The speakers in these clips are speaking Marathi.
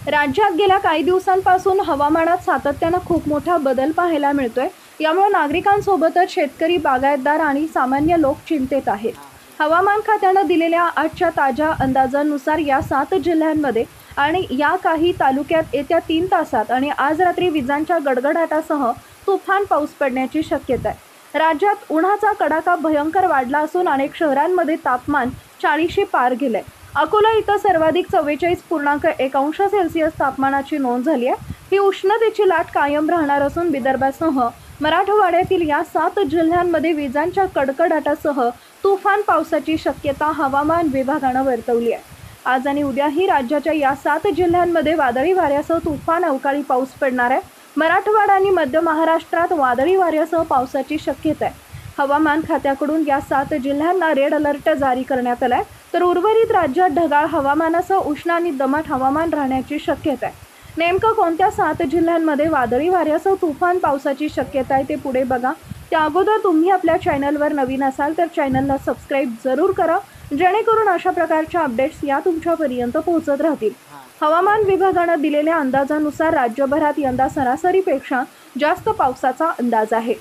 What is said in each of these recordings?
राज्यात गेल्या काही दिवसांपासून हवामानात सातत्यानं खूप मोठा बदल पाहायला मिळतोय। यामुळे नागरिकांसोबतच शेतकरी, बागायतदार आणि सामान्य लोक चिंतेत आहेत। हवामान खात्यानं दिलेल्या आजच्या ताज्या अंदाजानुसार या 7 जिल्ह्यांमध्ये आणि या काही तालुक्यात येत्या 3 तासात आणि आज रात्री विजांच्या गडगडाटासह तुफान पाऊस पडण्याची शक्यता आहे। राज्यात उन्हाचा कडाका भयंकर वाढला असून अनेक शहरांमध्ये तापमान 40शी पार गेले। अकोला इथं सर्वाधिक 44.1 अंश सेल्सिअस तापमानाची नोंद झाली आहे। ही उष्णतेची लाट कायम राहणार असून विदर्भासह मराठवाड्यातील या 7 जिल्ह्यांमध्ये विजांच्या कडकडाटासह तुफान पावसाची शक्यता हवामान विभागानं वर्तवली आहे। आज आणि उद्याही राज्याच्या या 7 जिल्ह्यांमध्ये वादळी वाऱ्यासह तुफान अवकाळी पाऊस पडणार आहे। मराठवाडा आणि मध्य महाराष्ट्रात वादळी वाऱ्यासह पावसाची शक्यता आहे। हवामान खात्याकडून या 7 जिल्ह्यांना रेड अलर्ट जारी करण्यात आलाय, तर उर्वरित राज्यात ढगाळ हवामानासह उष्ण आणि दमट हवामान राहण्याची शक्यता आहे। नेमकं कोणत्या 7 जिल्ह्यांमध्ये वादळी वाऱ्यासह तुफान पावसाची शक्यता आहे ते पुढे बघा। त्या अगोदर तुम्ही आपल्या चॅनलवर नवीन असाल तर चॅनलला सबस्क्राईब जरूर करा, जेणेकरून अशा प्रकारच्या अपडेट्स या तुमच्यापर्यंत पोहोचत राहतील। हवामान विभागानं दिलेल्या अंदाजानुसार राज्यभरात यंदा सरासरीपेक्षा जास्त पावसाचा अंदाज आहे।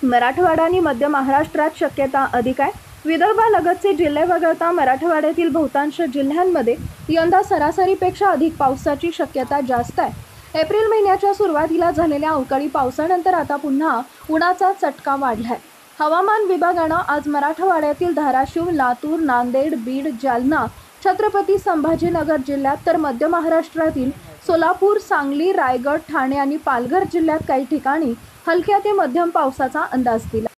मराठवाडा आणि मध्य महाराष्ट्रात शक्यता अधिक आहे। विदर्भालगतचे जिल्हे वगळता मराठवाड्यातील बहुतांश जिल्ह्यांमध्ये यंदा सरासरीपेक्षा अधिक पावसाची शक्यता जास्त आहे। एप्रिल महिन्याच्या सुरुवातीला झालेल्या अवकाळी पावसानंतर आता पुन्हा उन्हाचा चटका वाढलाय। हवामान विभागानं आज मराठवाड्यातील धाराशिव, लातूर, नांदेड, बीड, जालना, छत्रपती संभाजीनगर जिल्ह्यात तर मध्य महाराष्ट्रातील सोलापूर, सांगली, रायगड, ठाणे आणि पालघर जिल्ह्यात काही ठिकाणी हलक्या ते मध्यम पावसाचा अंदाज दिला।